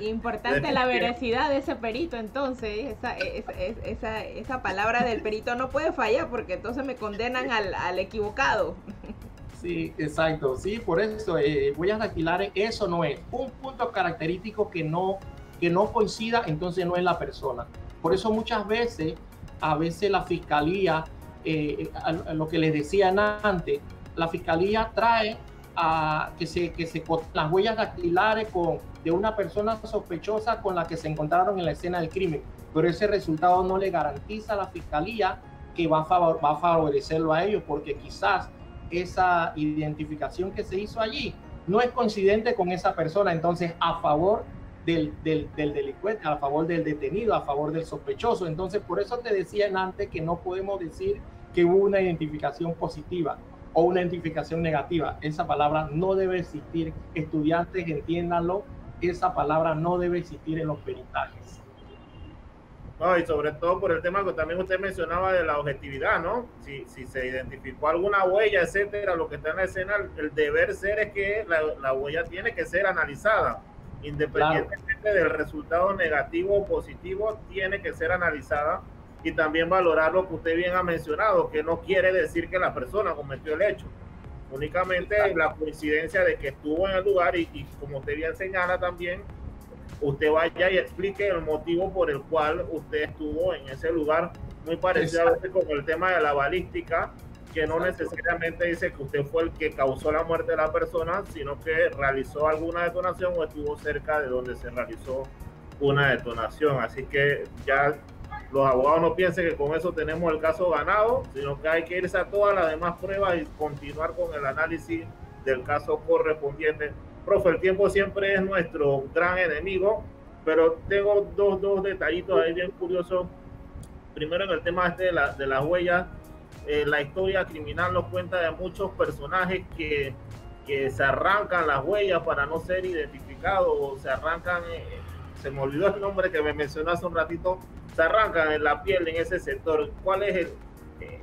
Importante la veracidad de ese perito, entonces esa palabra del perito no puede fallar porque entonces me condenan al equivocado. Sí, exacto, sí, por eso huellas dactilares, eso no es un punto característico que no coincida, entonces no es la persona. Por eso muchas veces, la fiscalía, lo que les decía antes, la fiscalía trae a que las huellas dactilares de una persona sospechosa con la que se encontraron en la escena del crimen, pero ese resultado no le garantiza a la fiscalía que va a favorecerlo a ellos, porque quizás esa identificación que se hizo allí no es coincidente con esa persona, entonces a favor del delincuente, a favor del detenido, a favor del sospechoso. Entonces por eso te decía antes que no podemos decir que hubo una identificación positiva o una identificación negativa. Esa palabra no debe existir. Estudiantes, entiéndanlo, esa palabra no debe existir en los peritajes. No, y sobre todo por el tema que también usted mencionaba de la objetividad, ¿no? Si se identificó alguna huella, etcétera, lo que está en la escena, el deber ser es que la huella tiene que ser analizada, independientemente claro, del resultado negativo o positivo, tiene que ser analizada y también valorar lo que usted bien ha mencionado, que no quiere decir que la persona cometió el hecho, únicamente la coincidencia de que estuvo en el lugar y como usted bien señala también, usted vaya y explique el motivo por el cual usted estuvo en ese lugar muy parecido a veces con el tema de la balística, que no necesariamente dice que usted fue el que causó la muerte de la persona, sino que realizó alguna detonación o estuvo cerca de donde se realizó una detonación. Así que ya los abogados no piensen que con eso tenemos el caso ganado, sino que hay que irse a todas las demás pruebas y continuar con el análisis del caso correspondiente. Profe, el tiempo siempre es nuestro gran enemigo, pero tengo dos detallitos ahí bien curiosos. Primero, en el tema de las huellas, la historia criminal nos cuenta de muchos personajes que se arrancan las huellas para no ser identificados, o se arrancan, se me olvidó el nombre que me mencionó hace un ratito, se arrancan en la piel en ese sector. ¿Cuál es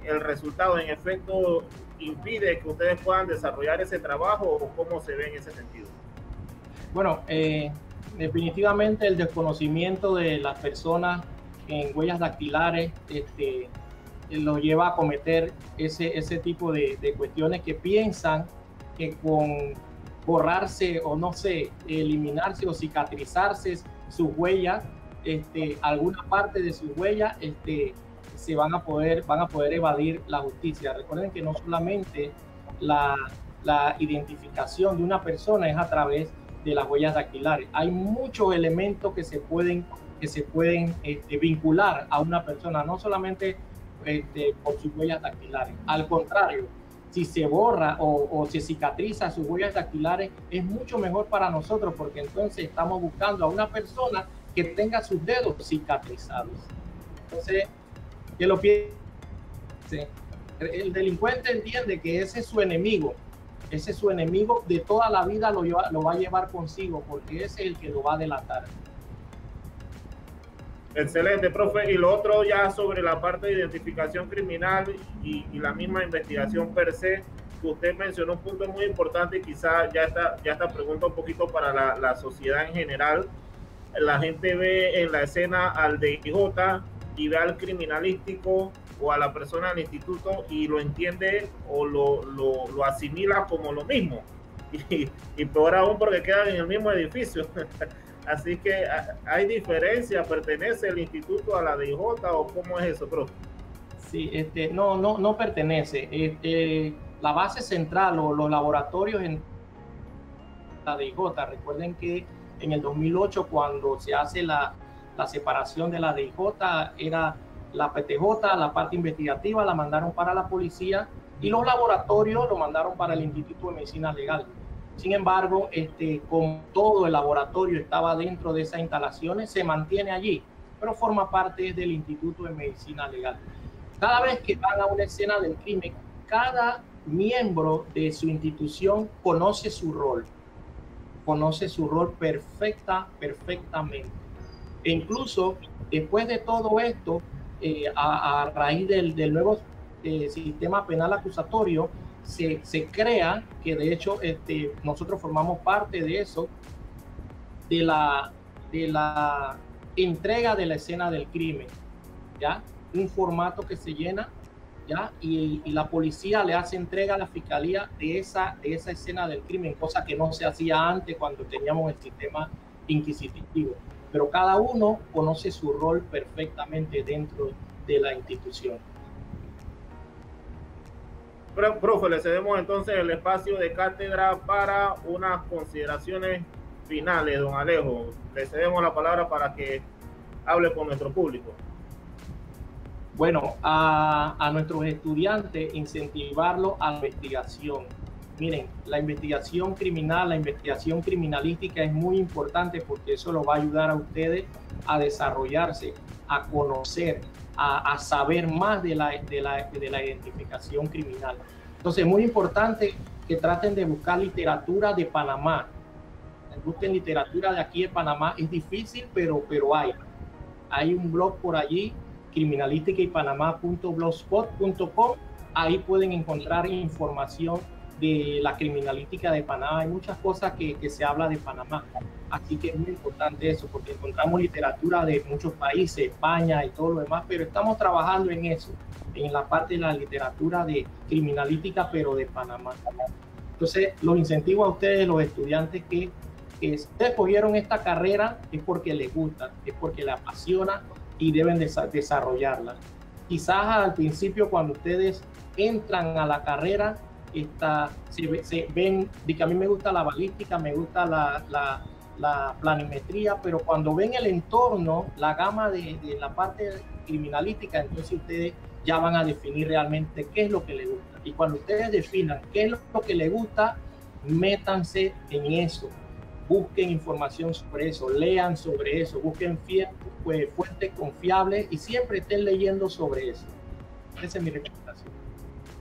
el resultado? ¿En efecto impide que ustedes puedan desarrollar ese trabajo o cómo se ve en ese sentido? Bueno, definitivamente el desconocimiento de las personas en huellas dactilares los lleva a cometer ese tipo de cuestiones, que piensan que con borrarse o no sé, eliminarse o cicatrizarse sus huellas, alguna parte de sus huellas se van a poder evadir la justicia. Recuerden que no solamente la identificación de una persona es a través de las huellas dactilares. Hay muchos elementos que se pueden vincular a una persona, no solamente por sus huellas dactilares. Al contrario, si se borra o se cicatriza sus huellas dactilares, es mucho mejor para nosotros, porque entonces estamos buscando a una persona que tenga sus dedos cicatrizados. Entonces, que lo piense. El delincuente entiende que ese es su enemigo. Ese es su enemigo de toda la vida, lo va a llevar consigo, porque ese es el que lo va a delatar. Excelente, profe. Y lo otro ya sobre la parte de identificación criminal y la misma investigación per se, que usted mencionó un punto muy importante, y quizá ya esta pregunta un poquito para la sociedad en general. La gente ve en la escena al DIJ y ve al criminalístico o a la persona del instituto y lo entiende o lo asimila como lo mismo. Y peor aún porque quedan en el mismo edificio. Así que hay diferencia. ¿Pertenece el instituto a la DIJ o cómo es eso, profe? Sí, no pertenece. La base central o los laboratorios en la DIJ, recuerden que en el 2008, cuando se hace la separación de la DIJ, era la PTJ, la parte investigativa la mandaron para la policía y los laboratorios lo mandaron para el Instituto de Medicina Legal. Sin embargo, como todo el laboratorio estaba dentro de esas instalaciones, se mantiene allí, pero forma parte del Instituto de Medicina Legal. Cada vez que van a una escena del crimen, cada miembro de su institución conoce su rol perfectamente. E incluso después de todo esto, a raíz del nuevo sistema penal acusatorio, se crea, que de hecho nosotros formamos parte de eso, de la entrega de la escena del crimen, ¿ya? Un formato que se llena, ¿ya? Y la policía le hace entrega a la fiscalía de esa escena del crimen, cosa que no se hacía antes cuando teníamos el sistema inquisitivo. Pero cada uno conoce su rol perfectamente dentro de la institución. Profe, le cedemos entonces el espacio de cátedra para unas consideraciones finales, don Alejo. Le cedemos la palabra para que hable con nuestro público. Bueno, a nuestros estudiantes, incentivarlos a la investigación. Miren, la investigación criminal, la investigación criminalística es muy importante, porque eso los va a ayudar a ustedes a desarrollarse, a conocer, a saber más de la identificación criminal. Entonces es muy importante que traten de buscar literatura de Panamá. Busquen literatura de aquí de Panamá. Es difícil, pero hay un blog por allí, criminalísticaypanamá.blogspot.com. Ahí pueden encontrar información de la criminalística de Panamá. Hay muchas cosas que se habla de Panamá, así que es muy importante eso, porque encontramos literatura de muchos países, España y todo lo demás, pero estamos trabajando en eso, en la parte de la literatura de criminalística, pero de Panamá. Entonces, los incentivo a ustedes, los estudiantes, que ustedes cogieron esta carrera es porque les gusta, es porque les apasiona y deben desarrollarla. quizás al principio cuando ustedes entran a la carrera, se ven, de que a mí me gusta la balística, me gusta la planimetría, pero cuando ven el entorno, la gama de la parte criminalística, entonces ustedes ya van a definir realmente qué es lo que les gusta. Y cuando ustedes definan qué es lo que les gusta, métanse en eso, busquen información sobre eso, lean sobre eso, busquen fuentes confiables y siempre estén leyendo sobre eso. Esa es mi recomendación.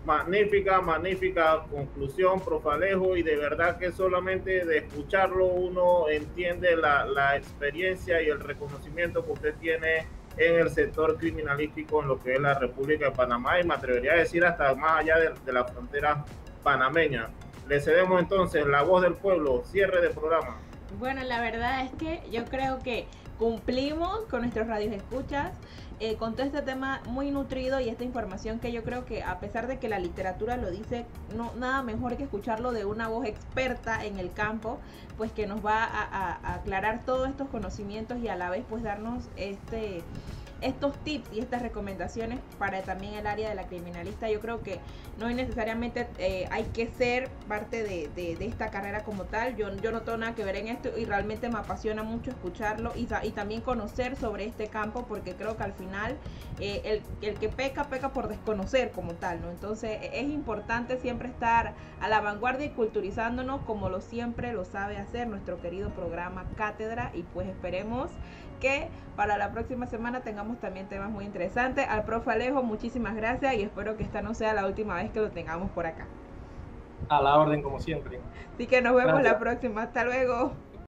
Magnífica conclusión, profe Alejo, y de verdad que solamente de escucharlo uno entiende la experiencia y el reconocimiento que usted tiene en el sector criminalístico en lo que es la República de Panamá, y me atrevería a decir hasta más allá de la frontera panameña. Le cedemos entonces la voz del pueblo, cierre del programa. Bueno, la verdad es que yo creo que cumplimos con nuestros radios escuchas, con todo este tema muy nutrido y esta información que yo creo que, a pesar de que la literatura lo dice, no nada mejor que escucharlo de una voz experta en el campo, pues que nos va a aclarar todos estos conocimientos y a la vez pues darnos estos tips y estas recomendaciones para también el área de la criminalista. Yo creo que no necesariamente hay que ser parte de esta carrera como tal. Yo no tengo nada que ver en esto y realmente me apasiona mucho escucharlo y también conocer sobre este campo, porque creo que al final el que peca por desconocer como tal, ¿no? Entonces es importante siempre estar a la vanguardia y culturizándonos como siempre lo sabe hacer nuestro querido programa Cátedra, y pues esperemos que para la próxima semana tengamos también temas muy interesantes. Al profe Alejo, muchísimas gracias y espero que esta no sea la última vez que lo tengamos por acá. A la orden, como siempre. Así que nos vemos la próxima. Hasta luego.